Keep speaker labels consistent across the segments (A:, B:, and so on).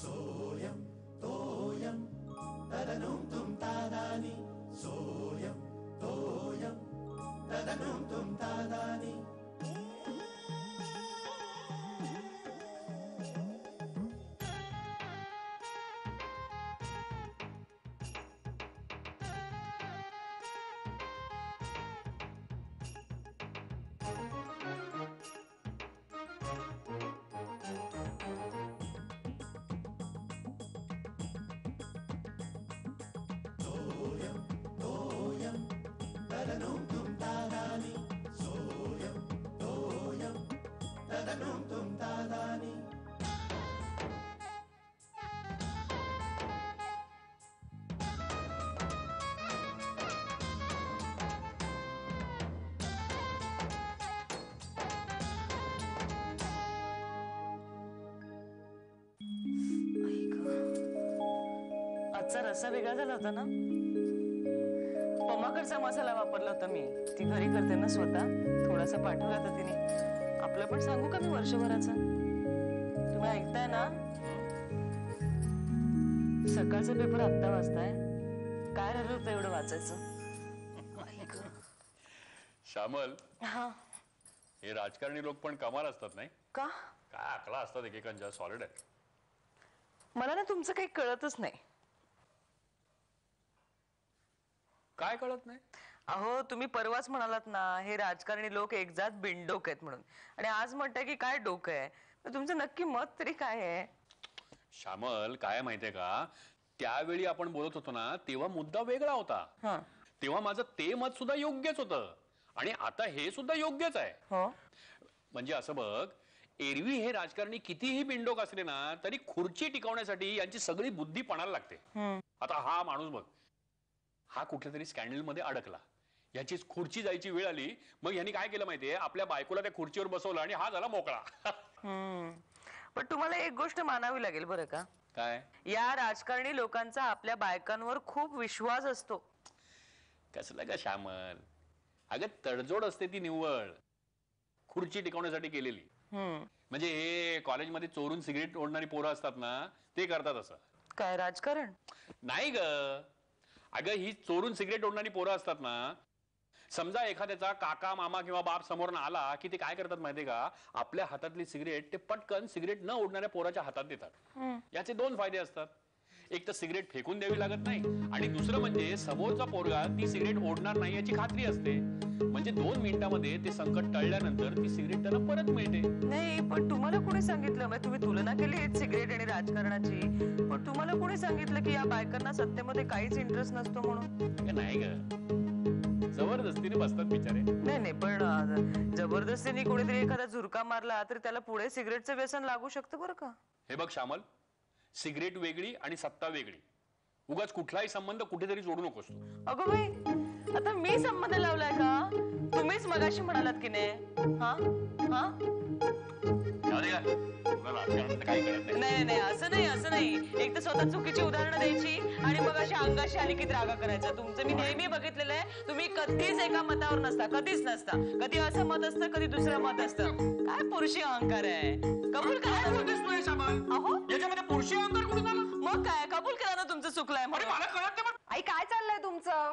A: सोयम तोयम तदनुम तुम तादानी सोयम तोयम तदनुम तुम तादानी
B: आजचा रस्सा वेगळा झाला होता ना. पमाकडचा मसाला वापरला होता मी. ती घरी करते ना स्वतः. थोडासा पाठवला होता तिने. आपलं पण सांगू का मी वर्षभराचं? तुम्ही ऐकताय ना? सकाळचा पेपर आत्ता वाचताय. काय राहिलं होतं एवढं वाचायचं?
C: श्यामल,
B: हा
C: हे राजकारणी लोक पण कमाल असतात नाही
B: का?
C: काय आकला असतात एकेकांच्या. सॉलिड आहे.
B: मला ना तुमचं काही कळतच नाही.
C: काय कळत नाही?
B: अहो तुम्ही परवाच म्हणालात ना हे राजकारणी लोक एकजात बिनडोक आहेत म्हणून, आणि आज म्हणताय की काय डोकं आहे. तुमचं नक्की मत तरी काय आहे?
C: श्यामल, काय माहितीये का, त्यावेळी आपण बोलत होतो ना तेव्हा मुद्दा वेगळा होता. तेव्हा माझं ते मत सुद्धा योग्यच होतं आणि आता हे सुद्धा योग्यच आहे.
B: हो,
C: म्हणजे असं बघ, एरवी हे राजकारणी कितीही बिनडोक असले ना तरी खुर्ची टिकवण्यासाठी यांची सगळी बुद्धी पणाला लागते. आता हा माणूस बघ, हा कुठल्या तरी स्कॅन्डल मध्ये अडकला, याचीच खुर्ची जायची वेळ आली, मग यांनी काय केलं माहितीये, आपल्या बायकोला त्या खुर्चीवर बसवलं आणि हा झाला मोकळा.
B: पण तुम्हाला एक गोष्ट मानावी लागेल बरं का.
C: काय?
B: या राजकारणी लोकांचा आपल्या बायकांवर खूप विश्वास असतो.
C: कसलं का श्यामल, अगं तडजोड असते ती निव्वळ खुर्ची टिकवण्यासाठी केलेली. म्हणजे हे कॉलेजमध्ये चोरून सिगरेट ओढणारी पोरं असतात ना, ते करतात असं.
B: काय राजकारण
C: नाही ग, अगं ही चोरून सिगरेट ओढणारी पोरं असतात ना, समजा एखाद्याचा काका मामा किंवा बाप समोर आला की ते काय करतात माहितीये का, आपल्या हातातली सिगरेट ते पटकन सिगरेट न ओढणाऱ्या पोराच्या हातात देतात. याचे दोन फायदे असतात. एक तर सिगरेट फेकून द्यावी लागत नाही, आणि दुसरं म्हणजे समोरचा पोरगा ती सिगरेट ओढणार नाही याची खात्री असते. म्हणजे 2 मिनिटांमध्ये ते संकट टळल्यानंतर ती सिगरेट त्यांना परत मिळते.
B: नाही, पण तुम्हाला कोणी सांगितलं, म्हणजे तुम्ही तुलना केली सिगरेट आणि राजकारणाची, पण तुम्हाला कोणी सांगितलं की या बायकांना सत्तेमध्ये काहीच इंटरेस्ट नसतो म्हणून?
C: नाही ग, जबरदस्तीने बसतात बिचारे.
B: नाही नाही, पण जबरदस्तीने कोणीतरी एखादा झुरका मारला तर त्याला पुढे सिगरेटचं व्यसन लागू शकतं बरं का.
C: हे बघ श्यामल, सिगरेट वेगळी आणि सत्ता वेगळी. उगाच कुठलाही संबंध कुठेतरी जोडू नकोस.
B: अगं बाई, आता मी संबंध लावलाय का? तुम्हीच मगाशी म्हणालात की नाही. नाही नाही, असं नाही असं नाही. एक तर स्वतः चुकीची उदाहरणं द्यायची आणि मग अशी अंगाशी आली की रागा करायचा. तुमचं मी नेहमी बघितलेलं आहे, तुम्ही कधीच एका मतावर नसता, कधीच नसता. कधी असं मत असतं, कधी दुसरं मत असतं. काय पुरुषी अहंकार आहे. कबूल करा. अहो,
C: याच्यामध्ये पुरुषी अहंकार कुठे झाला?
B: मग काय, कबूल करा ना तुमचं चुकलंय.
C: मला कळत नाही.
D: आई काय चाललंय तुमचं?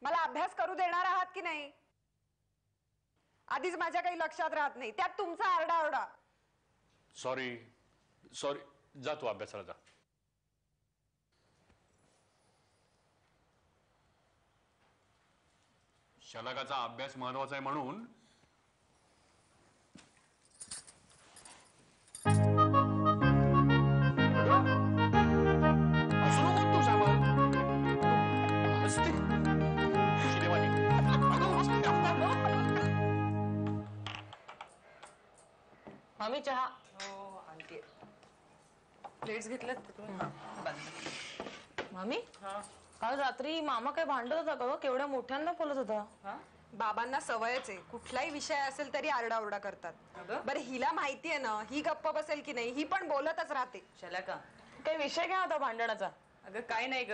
D: मला अभ्यास करू देणार आहात की नाही? आधीच माझ्या काही लक्षात राहत नाही, त्यात तुमचा आरडाओरडा.
C: सॉरी सॉरी, जा तू अभ्यासाला जा. शलाकाचा अभ्यास महत्वाचा आहे म्हणून
B: मामी चहा. हो आणते. प्लेट्स घेतल्यात तुम्ही? मामी, काल रात्री मामा काय भांडत होता का? केवढ्या मोठ्यांना बोलत होता.
D: बाबांना सवयच आहे, कुठलाही विषय असेल तरी आरडाओरडा करतात. बरं हिला माहितीये ना ही गप्प बसेल की नाही, ही पण बोलतच राहते.
B: शलाका, काही विषय काय होता भांडणाचा? अगं काय नाही ग,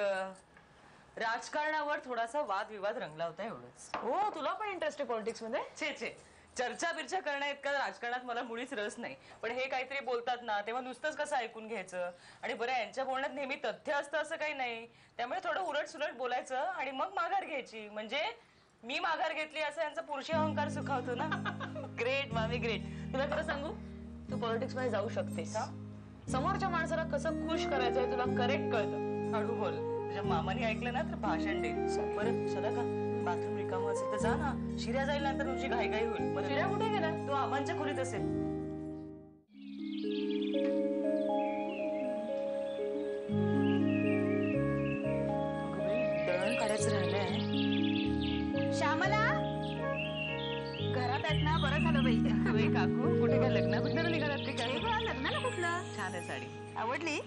B: राजकारणावर थोडासा वादविवाद रंगला होता एवढंच. हो, तुला पण इंटरेस्ट आहे पॉलिटिक्स मध्ये? छे छे, चर्चा बिर्चा करण्या इतका राजकारणात मला मुळीच रस नाही. पण हे काहीतरी बोलतात ना तेव्हा नुसतंच कसं ऐकून घ्यायचं. आणि बरं, यांच्या बोलण्यात नेहमी तथ्य असतं असं काही नाही. त्यामुळे थोडं उलट सुलट बोलायचं आणि मग माघार घ्यायची. म्हणजे मी माघार घेतली असं यांचा पुरुषी अहंकार सुखावतो ना. ग्रेट मामी, ग्रेट. तुला खरं सांगू, तू पॉलिटिक्स मध्ये जाऊ शकतेस. हा, समोरच्या माणसाला कसं खुश करायचं हे तुला करेक्ट कळतं. हळू बोल. तुझ्या मामाने ऐकलं ना तर भाषण दे. बरं चला का, बाथरूम रिकामं असेल तर जा ना. शिर्या जाईल नंतर तुझी घाईघाई होईल. मग शिर्या कुठे गेला? तो आबांच्या खोलीत असेल. दळण काढायचं राहिलंय.
D: श्यामला, घरात आहेत ना? बरं झालं बाई.
B: काकू कुठे काय लग्न कुठलं निघालात ते? काय
D: लग्नाला कुठलं?
B: छान आहे साडी.
D: आवडली?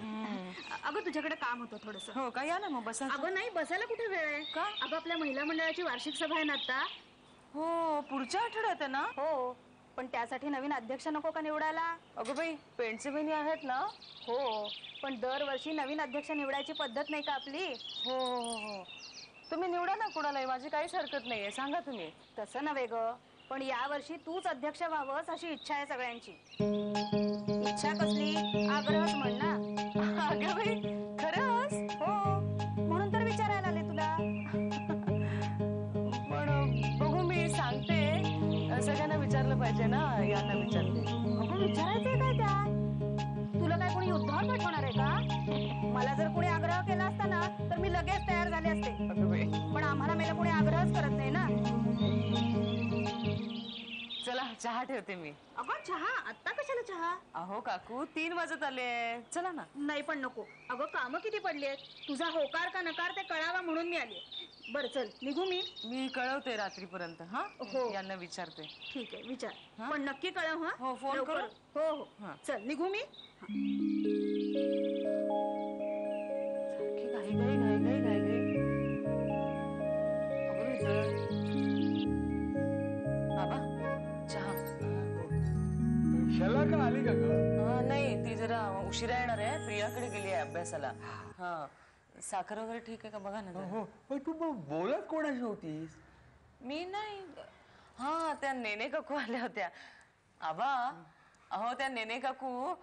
D: अगं तुझ्याकडे काम होतं थोडस.
B: हो का? या ना मग बसा.
D: अगं नाही, बसायला कुठे वेळ आहे का? अगं आपल्या महिला मंडळाची वार्षिक सभा आहे ना आता.
B: हो, पुढच्या आठवड्यात आहे ना?
D: हो, पण त्यासाठी नवीन अध्यक्ष नको का निवडायला?
B: अगं बाई, पेंटचे बहिणी आहेत ना?
D: हो, पण दरवर्षी नवीन अध्यक्ष निवडायची पद्धत नाही का आपली?
B: हो हो हो, तुम्ही निवडा ना कोणालाही, माझी काहीच हरकत नाहीये. सांगा तुम्ही.
D: तसं नव्हे ग, पण यावर्षी तूच अध्यक्ष व्हावंस अशी इच्छा आहे सगळ्यांची. इच्छा कसली, आग्रहच म्हण ना.
B: अगं बाई, खरंच?
D: हो, म्हणून तर विचारायला आले तुला.
B: पण बघू, मी सांगते. सगळ्यांना विचारलं पाहिजे ना. यांना विचारते.
D: अगं विचारायचंय काय त्यात? तुला काय कोणी युद्धावर पाठवणार आहे का? मला जर कोणी आग्रह केला असता ना तर मी लगेच तयार झाले असते.
B: अगं बाई,
D: पण आम्हाला मेला कोणी आग्रहच करत नाही ना.
B: चला चहा ठेवते मी.
D: अगं चहा? आत्ता कशाला चहा?
B: अहो काकू, 3 वाजत आले. चला ना.
D: नाही पण नको. अगं कामं किती पडली आहेत. तुझा होकार का नकार ते कळावा म्हणून मी आली. बरं चल, निघू मी.
B: मी कळवते रात्रीपर्यंत. हा
D: हो.
B: यांना विचारते.
D: ठीक आहे, विचार.
B: हा?
D: पण नक्की कळव. हा
B: हो, फोन
D: लवकर.
B: करू?
D: हो हो,
B: हा.
D: चल निघू मी.
B: सारखी घाई घाई घाई घाई घाई घाई. अगं इथं. बाबा, चहा.
E: शाला का आली का ग?
B: नाही, ती जरा उशिरा येणार आहे. प्रियाकडे गेली आहे अभ्यासाला. हा, साखर वगैरे ठीक आहे का बघा ना जरा.
E: हो, पण तू बोलत कोणाशी होतीस?
B: मी नाही. हा, त्या नेने काकू आल्या होत्या. आबा, अहो त्या नेने काकू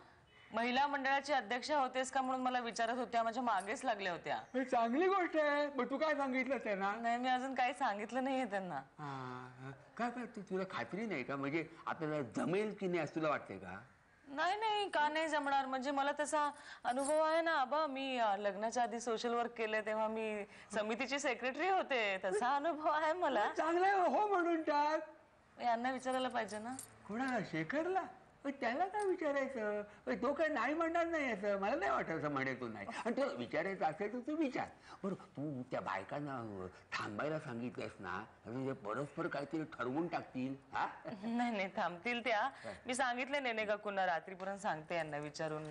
B: महिला मंडळाची अध्यक्ष होतेस का म्हणून मला विचारत होत्या. माझ्या मागेच लागल्या होत्या.
E: हे चांगली गोष्ट आहे. मग तू काय सांगितलं त्यांना?
B: नाही, मी अजून काही सांगितलं नाहीये त्यांना.
E: काय काय तुला खात्री नाही का? म्हणजे आपल्याला जमेल की नाही असं तुला वाटतंय का?
B: नाही नाही, का नाही जमणार? म्हणजे मला तसा अनुभव आहे ना आबा. मी लग्नाच्या आधी सोशल वर्क केले तेव्हा मी समितीची सेक्रेटरी होते. तसा अनुभव आहे मला.
E: चांगलं आहे, हो म्हणून टाक.
B: यांना विचारायला पाहिजे ना.
E: कोणाला? शेखरला? त्याला काय विचारायचं? तो काय नाही म्हणणार नाही असं मला नाही वाटत. असं म्हणेल तो नाही. आणि तुला विचारायचं असेल तर तू विचार. बरं, तू त्या बायकांना थांबायला सांगितलंस ना, म्हणजे परस्पर काहीतरी ठरवून टाकतील. हा,
B: नाही नाही, थांबतील त्या. मी सांगितले नेने काकूंना, रात्रीपर्यंत सांगते यांना विचारून.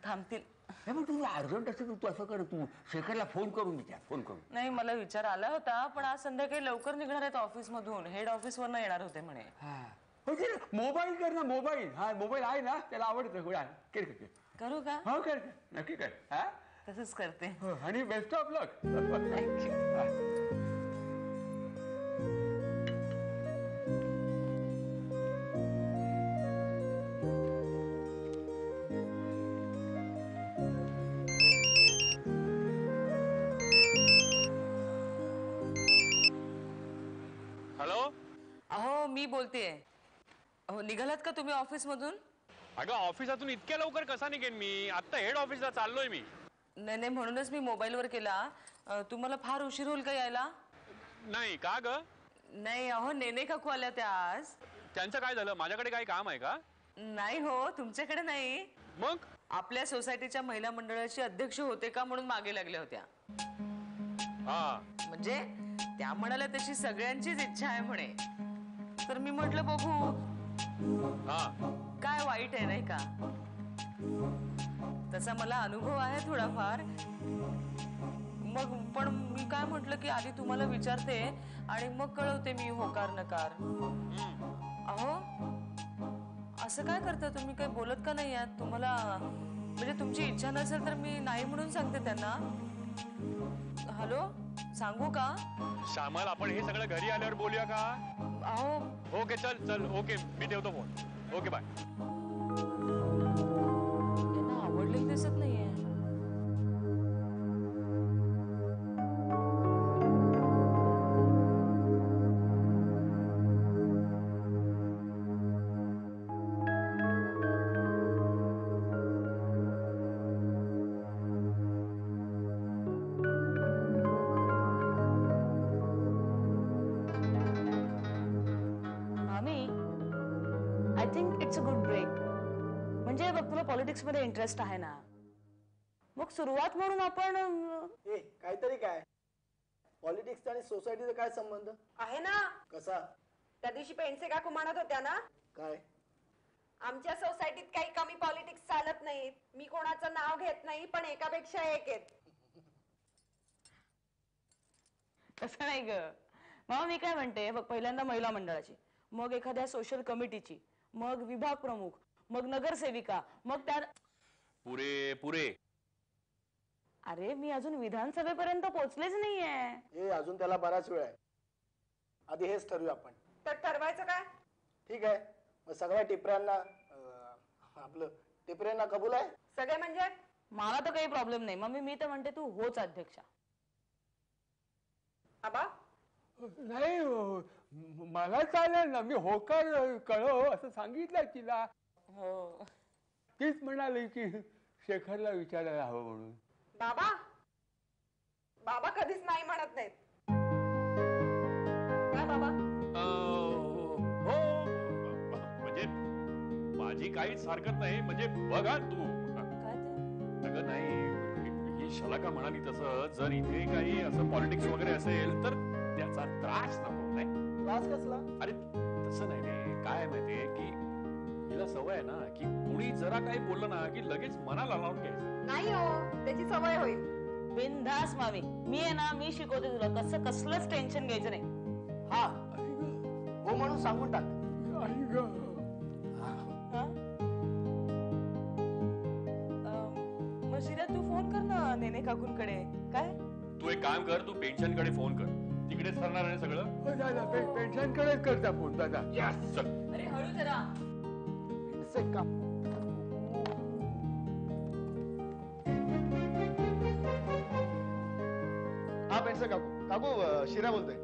B: थांबतील.
E: मग तुझं अर्जंट असेल तर तू असं कर, तू शेखरला फोन करून विचार. फोन करून.
B: नाही, मला विचार आला होता, पण आज संध्याकाळी लवकर निघणार आहेत ऑफिस मधून. हेड ऑफिस वरनं येणार होते म्हणे.
E: मोबाईल कर ना, मोबाईल. हा, मोबाईल आहे ना, त्याला आवडतं. कर कर.
B: करू का?
E: हो कर, नक्की कर. हा,
B: तसंच करते.
E: आणि best of luck.
B: Thank you.
C: Hello.
B: अहो, मी बोलतेय. अहो, निघालात का तुम्ही ऑफिस मधून?
C: अगं, ऑफिसातून इतक्या लवकर कसा निघेन मी? आता हेड ऑफिसला चाललोय मी.
B: नाही नाही, म्हणूनच मी मोबाईलवर केला. तुम्हाला फार उशीर होईल का यायला?
C: नाही का ग?
B: नाही, अहो नेने काकू आल्या त्या आज.
C: त्यांचं काय झालं? माझ्याकडे काही काम आहे का?
B: नाही हो, तुमच्याकडे नाही.
C: मग
B: आपल्या सोसायटीच्या महिला मंडळाची अध्यक्ष होते का म्हणून मागे लागल्या होत्या.
C: हा,
B: म्हणजे त्या म्हणाल्या तशी सगळ्यांचीच इच्छा आहे म्हणे. तर मी म्हटलं बघू.
C: हा,
B: काय वाईट आहे नाही का? तसा मला अनुभव आहे थोडाफार. मग पण मी काय म्हटलं की आधी तुम्हाला विचारते आणि मग कळवते मी होकार नकार. अहो, असं काय करता तुम्ही? काही बोलत का नाही आहात? तुम्हाला म्हणजे तुमची इच्छा नसेल तर मी नाही म्हणून सांगते त्यांना. हॅलो, सांगू का?
C: श्यामल, आपण हे सगळं घरी आल्यावर बोलूया का?
B: अहो
C: ओके चल चल ओके मी ठेवतो फोन. Okay bye.
B: त्यांना आवडलेलं दिसत नाहीये. I think it's a good break. म्हणजे बघ तुला पॉलिटिक्स मध्ये इंटरेस्ट आहे ना, मग सुरुवात म्हणून आपण
F: ए काहीतरी काय पॉलिटिक्स आणि सोसायटीचा काय संबंध
D: आहे ना.
F: कसा
D: त्या दिवशी पेंडसे काकू म्हणत होत्या ना,
F: काय
D: आमच्या सोसायटीत काही कमी पॉलिटिक्स चालत नाहीत. मी कोणाचं नाव घेत नाही, पण एकापेक्षा एक आहेत.
B: तसं नाही ग मामा. मी काय म्हणते बघ, पहिल्यांदा महिला मंडळाची, मग एखाद्या सोशल कमिटीची, मग विभाग प्रमुख, मग नगरसेविका, मग त्या
C: पुरे पुरे.
B: अरे मी अजून विधानसभेपर्यंत पोहोचलेच नाहीये.
F: ए अजून त्याला बराच वेळ आहे. आधी हेच ठरवूया आपण.
D: तर ठरवायचं काय?
F: ठीक आहे मग सगळ्या टिपऱ्यांना आपलं टिपऱ्यांना कबूल आहे.
D: सगळे म्हणजे
B: मला तर काही प्रॉब्लेम नाही मम्मी. मी तर म्हणते तू होच अध्यक्षा.
D: आबा
E: नाही मला चालेल ना. मी होकार कळव असं सांगितलं तिला.
B: हो
E: तीच म्हणाली की शेखरला विचारायला हवं म्हणून.
D: बाबा बाबा कधीच नाही म्हणत नाहीत. काय बाबा?
C: हो म्हणजे माझी काहीच हरकत नाही. म्हणजे बघा तू
B: काय ते?
C: अगं नाही ही शलाका म्हणाली तसं जर इथे काही असं पॉलिटिक्स वगैरे असेल तर त्याचा त्रास नको. नाही
F: त्रास कसला?
C: अरे तसं नाही रे. काय माहितीये की हिला सवय आहे ना की कुणी जरा काही बोललं ना की लगेच मनाला लावून घ्यायचं.
D: नाही हो, त्याची सवय होईल.
B: बिनधास मामी. मी आहे ना, मी शिकवते तुला कसं कसलंच टेन्शन घ्यायचं नाही.
F: हा हो म्हणून सांगून टाक.
B: हा? मग शिरा तू फोन कर ना नेने काकूंकडे. काय
C: तू एक काम कर, तू पेन्शनकडे फोन कर. तिकडेच ठरणार आहे सगळं.
E: पेन्शनकडेच करता फोन दादा.
C: चल.
B: अरे हळू जरा.
F: हा पेंडसे काकू. काकू शिरा बोलतोय.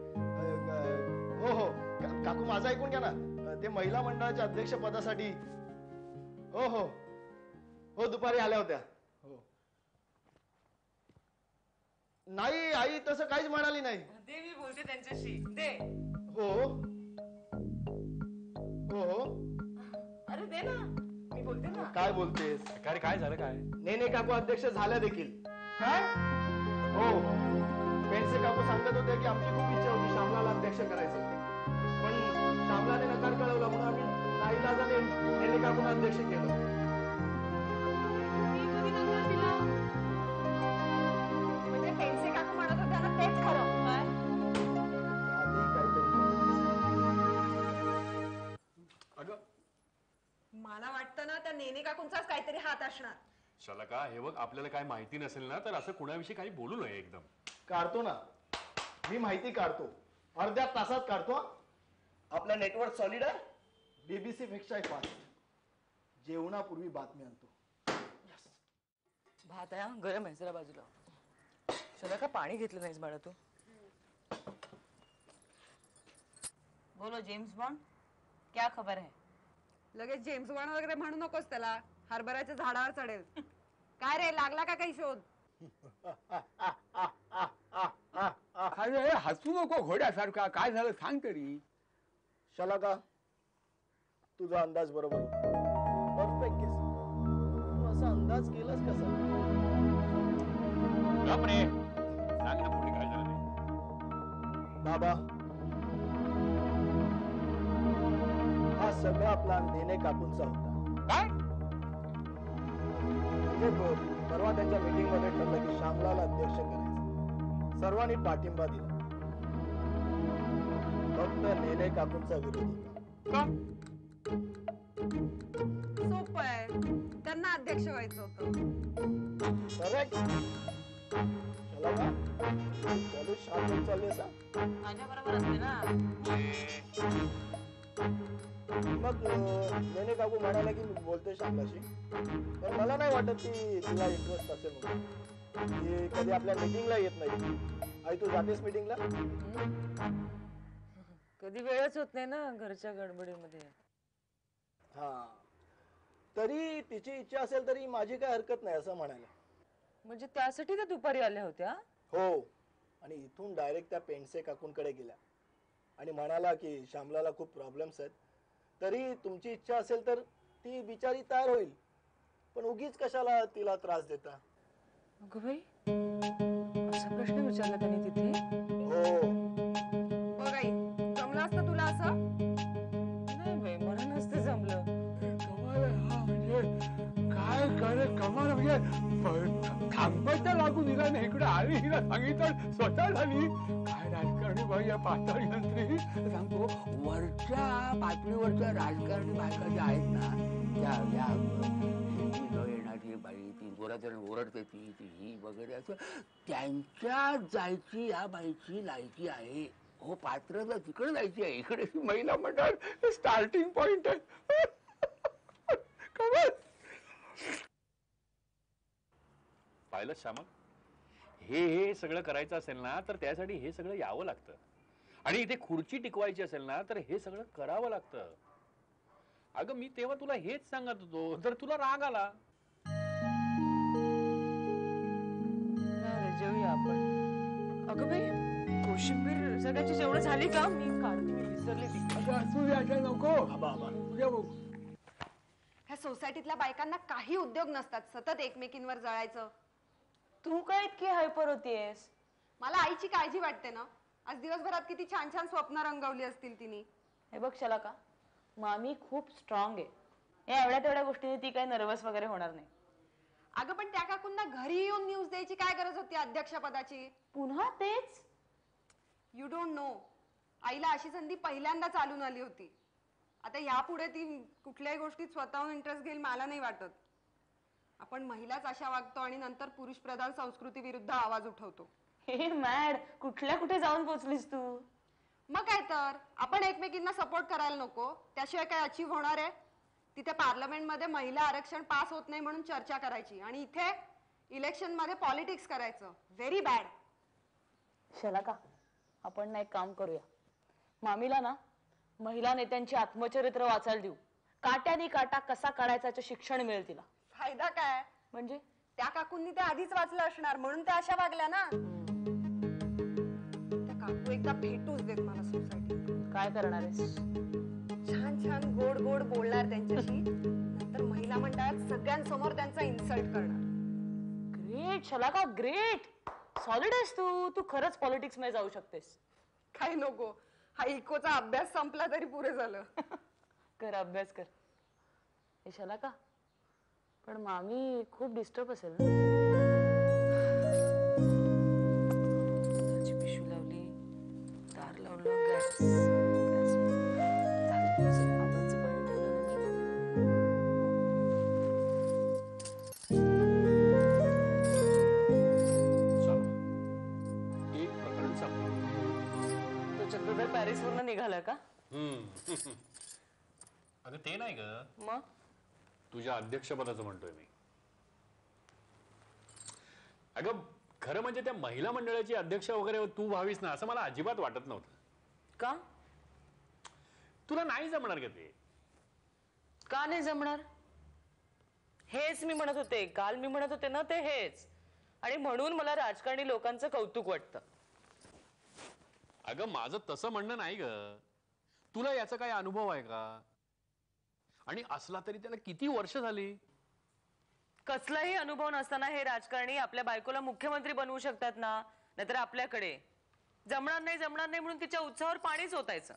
F: हो हो काकू माझं ऐकून घ्या ना. ते महिला मंडळाच्या अध्यक्ष पदासाठी हो हो हो दुपारी आल्या होत्या. हो नाही आई तसं काहीच म्हणाली नाही.
B: दे मी बोलते त्यांच्याशी. दे.
F: हो हो हो
B: अरे दे ना, मी बोलते ना.
F: काय बोलतेस?
C: काय रे, काय झालं काय?
F: नेने काकू अध्यक्ष झाल्या देखील. काय? हो पेंडसे काकू सांगत होते की आमची खूप इच्छा होती श्यामलाला अध्यक्ष करायचं, पण श्यामलाने नकार कळवला म्हणून आम्ही नाईलाजाने नेने काकूंना अध्यक्ष केलं.
D: म्हणजे पेंडसे काकू म्हणत होत्या ना तेच खरं.
B: काय?
F: आधी काहीतरी
C: अगं
D: मला वाटतं ना त्या नेने काकूंचाच काहीतरी हात असणार.
C: शलाका हे बघ, आपल्याला काय माहिती नसेल ना तर असं कुणाविषयी काही बोलू नये. एकदम
F: काढतो ना मी, माहिती काढतो. अर्ध्या तासात काढतो. आपला नेटवर्क सॉलिड आहे. BBC पेक्षा फास्ट. जेवणापूर्वी बातमी आणतो.
B: भात आहे गरम आहे, जरा बाजूला. चला का पाणी घेतलं नाहीस बाळा तू? बोलो जेम्स बॉन्ड, क्या खबर है?
D: लगेच जेम्स बॉन्ड वगैरे म्हणू नकोस त्याला. हरभऱ्याच्या झाडावर चढेल. काय रे, लागला का काही शोध?
E: अरे हसू नको घोड्यासारखा. काय झालं सांग तरी.
F: शलाका तुझा अंदाज बरोबर होता. परफेक्ट केस. तू असा अंदाज केलास कसा?
C: बापरे, सांग ना पुढे काय झालं ते.
F: बाबा हा सगळा प्लॅन नेने काकूंचा होता.
C: काय?
F: म्हणजे परवा त्यांच्या मीटिंग मध्ये ठरलं की श्यामलाला अध्यक्ष करायचं. सर्वांनी पाठिंबा दिला. फक्त नेने काकूंचा विरोध होता.
D: सोपं आहे, त्यांना अध्यक्ष व्हायचं होतं.
F: करेक्ट. चला का? चालू शांत चालली असा
B: माझ्या बरोबर असते ना.
F: मग नेने काकू म्हणाला की मी बोलतोय श्यामलाशी, पण मला नाही वाटत की तिला इंटरेस्ट असेल म्हणून. ती कधी आपल्या मीटिंगला येत नाही. आई तू जातेस मीटिंगला?
B: कधी वेळच होत नाही ना घरच्या गडबडीमध्ये.
F: हा, तरी तिची इच्छा असेल तरी माझी काय हरकत नाही असं म्हणायला.
B: म्हणजे त्यासाठी त्या दुपारी आल्या होत्या.
F: हो, आणि इथून डायरेक्ट त्या पेंडसे काकूंकडे गेल्या आणि म्हणाला की श्यामलाला खूप प्रॉब्लेम्स आहेत, तरी तुमची इच्छा असेल तर ती बिचारी तयार होईल, पण उगीच कशाला तिला त्रास देता.
B: अगं बाई, असा प्रश्न विचारला त्यांनी तिथे.
F: हो,
D: बघ आई, जमलं असतं तुला असं?
B: नाही बाई, मला नसतं जमलं.
E: कमाल आहे हा, म्हणजे काय करे कमाल, म्हणजे थांबायचा लागून हिला नाही, इकडे आली, हिला सांगितलं स्वतः झाली. काय राजकारणी बाई या पातळी नंतरी सांगतो, वरच्या पातळीवरच्या राजकारणी बायका ज्या आहेत ना, त्या या शेती न येणारी बाई, ती जोरात ओरडते, ती ही वगैरे, असं त्यांच्या जायची या बाईची लायकी आहे. हो, पात्रता तिकडे जायची आहे, इकडे महिला मंडळ स्टार्टिंग पॉइंट आहे. कमाल.
C: पाहिलं श्यामल, हे सगळं करायचं असेल ना तर त्यासाठी हे सगळं यावं लागतं, आणि इथे खुर्ची टिकवायची असेल ना तर हे सगळं करावं लागतं. अगं मी तेव्हा तुला हेच सांगत होतो, तर तुला राग आला.
B: जेवूया आपण. अगं बाई, कोशिंबीर सगळ्याची जेवढं झाली का? मी काढते, मी विसरले ती.
E: असू द्यायला नको. उद्या बघू.
D: ह्या सोसायटीतल्या बायकांना काही उद्योग नसतात, सतत एकमेकींवर जळायचं.
B: तू काय इतकी हायपर होतीयस?
D: मला आईची काळजी वाटते ना. आज दिवसभरात किती छान छान स्वप्न रंगवली असतील तिने.
B: हे बघ शलाका, मामी खूप स्ट्रॉंग आहे. या एवढ्या तेवढ्या गोष्टीने ती काही नर्वस वगैरे होणार नाही.
D: अगं पण त्या काकूंना घरी येऊन न्यूज द्यायची काय गरज होती अध्यक्षपदाची?
B: पुन्हा तेच?
D: You don't know. आईला अशी संधी पहिल्यांदा चालून आली होती. आता यापुढे ती कुठल्याही गोष्टीत स्वतःहून इंटरेस्ट घेईल मला नाही वाटत. आपण महिलाच अशा वागतो आणि नंतर पुरुष प्रधान संस्कृती विरुद्ध आवाज उठवतो.
B: हे मॅड, कुठल्या कुठे जाऊन पोहोचलीस तू?
D: मग काय तर, आपण एकमेकींना सपोर्ट करायला नको, त्याशिवाय काय अचीव्ह होणार आहे? तिथे पार्लमेंट मध्ये महिला आरक्षण पास होत नाही म्हणून चर्चा करायची, आणि इथे इलेक्शन मध्ये पॉलिटिक्स करायचं. Very bad.
B: शलाका, आपण ना एक काम करूया. मामीला ना महिला नेत्यांची आत्मचरित्र वाचायला देऊ. काट्यानी काटा कसा काढायचं शिक्षण मिळेल तिला.
D: फायदा काय?
B: म्हणजे
D: त्या काकूंनी ते आधीच वाचलं असणार म्हणून त्या अशा वागल्या ना. त्या काकू एकदा भेटूच देत मला सोसायटीत.
B: काय करणार आहेस?
D: छान छान गोड गोड बोलणार त्यांच्याशी, नंतर महिला मंडळात सगळ्यांसमोर त्यांचा इन्सल्ट करणार.
B: ग्रेट शलाका, ग्रेट. सॉलिड आहेस तू. तू खरंच पॉलिटिक्स मध्ये जाऊ शकतेस.
D: काही नको, हा इकोचा अभ्यास संपला तरी पुरे झालं.
B: कर, अभ्यास कर. हे शलाका, पण मामी खूप डिस्टर्ब असेल ना. पिशवी लावली, दार लावलं, गॅस पॅरिस वरून निघाला का?
C: अगं ते नाही ग,
B: मग
C: तुझ्या अध्यक्षपदाचं म्हणतोय मी. अगं खरं म्हणजे त्या महिला मंडळाची अध्यक्ष वगैरे तू व्हावीस ना असं मला अजिबात वाटत नव्हतं.
B: का?
C: तुला नाही जमणार का ते?
B: का नाही जमणार? हेच मी म्हणत होते, काल मी म्हणत होते ना ते हेच, आणि म्हणून मला राजकारणी लोकांचं कौतुक वाटतं.
C: अगं माझं तसं म्हणणं नाही ग. तुला याचा काय अनुभव आहे का? आणि असला तरी त्याला किती वर्ष झाली.
B: कसलाही अनुभव नसताना हे राजकारणी आपल्या बायकोला मुख्यमंत्री बनवू शकतात ना. नाहीतर आपल्याकडे जमणार नाही म्हणून तिच्या उत्साहावर पाणीच ओतायचं.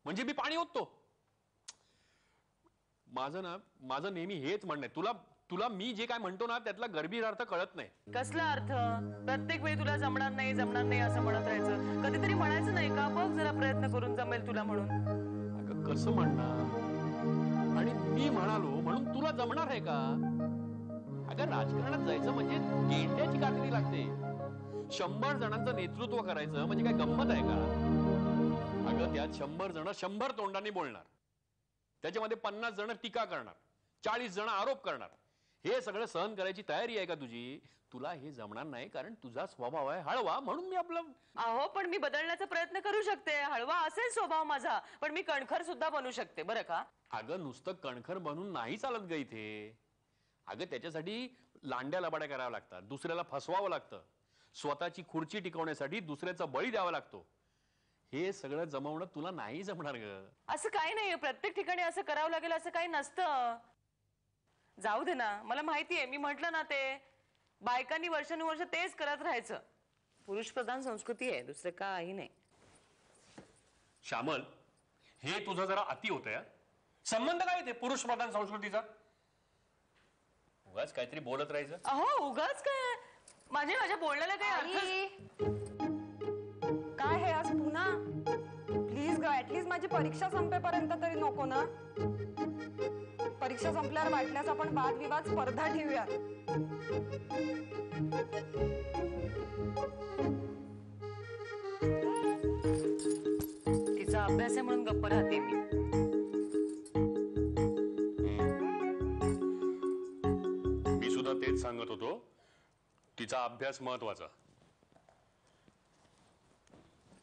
C: म्हणजे मी पाणी ओततो? माझं नेहमी हेच म्हणणं आहे. तुला मी जे काय म्हणतो ना त्यातला गंभीर अर्थ कळत नाही.
B: कसला अर्थ? प्रत्येक वेळी तुला जमणार नाही असं म्हणत राहायचं. कधीतरी म्हणायचं नाही का, बघ जरा प्रयत्न करून जमेल तुला म्हणून.
C: अगं कसं म्हणणार? आणि मी म्हणालो म्हणून तुला जमणार आहे का? अगं राजकारणात जायचं म्हणजे गेंड्याची कातडी लागते. 100 जणांचं नेतृत्व करायचं म्हणजे काय गंमत आहे का? अगं त्यात 100 जण 100 तोंडांनी बोलणार, त्याच्यामध्ये 50 जण टीका करणार, 40 जण आरोप करणार. हे सगळं सहन करायची तयारी आहे का तुझी? तुला हे जमणार नाही, कारण तुझा स्वभाव आहे हळवा, म्हणून मी आपलं.
B: अहो पण मी बदलण्याचा प्रयत्न करू शकते. हळवा असेल स्वभाव माझा, पण मी कणखर सुद्धा बनू शकते बरं का.
C: अगं नुसतं कणखर बनून नाही चालत ग इथे. अगं त्याच्यासाठी लांड्या लबाड्या कराव्या लागतात, दुसऱ्याला फसवावं लागतं, स्वतःची खुर्ची टिकवण्यासाठी दुसऱ्याचा बळी द्यावा लागतो. हे सगळं जमवणं तुला नाही जमणार ग.
B: असं काही नाहीये, प्रत्येक ठिकाणी असं करावं लागेल असं काही नसतं. जाऊ दे ना, मला माहितीये, मी म्हंटल ना ते बायकांनी वर्षानुवर्ष तेच करत राहायचं. पुरुष प्रधान संस्कृती आहे, दुसरं काही नाही.
C: श्यामल, हे तुझं जरा अति होतंय. संबंध काय ते पुरुष प्रधान संस्कृतीचा? उगाच काहीतरी बोलत राहायचं.
B: अहो उगाच काय, माझ्या बोलण्याला काही अर्थ.
D: काय हे आज पुन्हा? प्लीज ग, ऍटलीस्ट माझी परीक्षा संपेपर्यंत तरी नको ना? परीक्षा संपल्यावर वाटल्यास आपण वादविवाद स्पर्धा ठेवूयात.
B: तिचा अभ्यास आहे म्हणून गप्प राहते मी.
C: मी सुद्धा तेच सांगत होतो, तिचा अभ्यास महत्वाचा.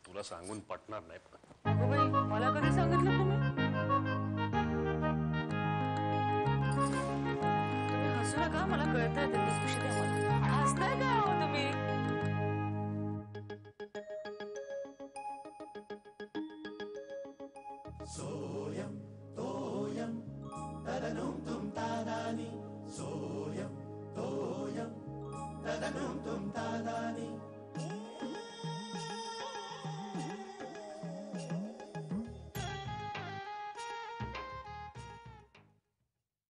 C: तुला सांगून पटणार नाही.
B: अगं बाई, मला कधी सांगितलं तुम्ही? तुम्ही हसू नका, मला कळतंय. हसताय काय हो तुम्ही?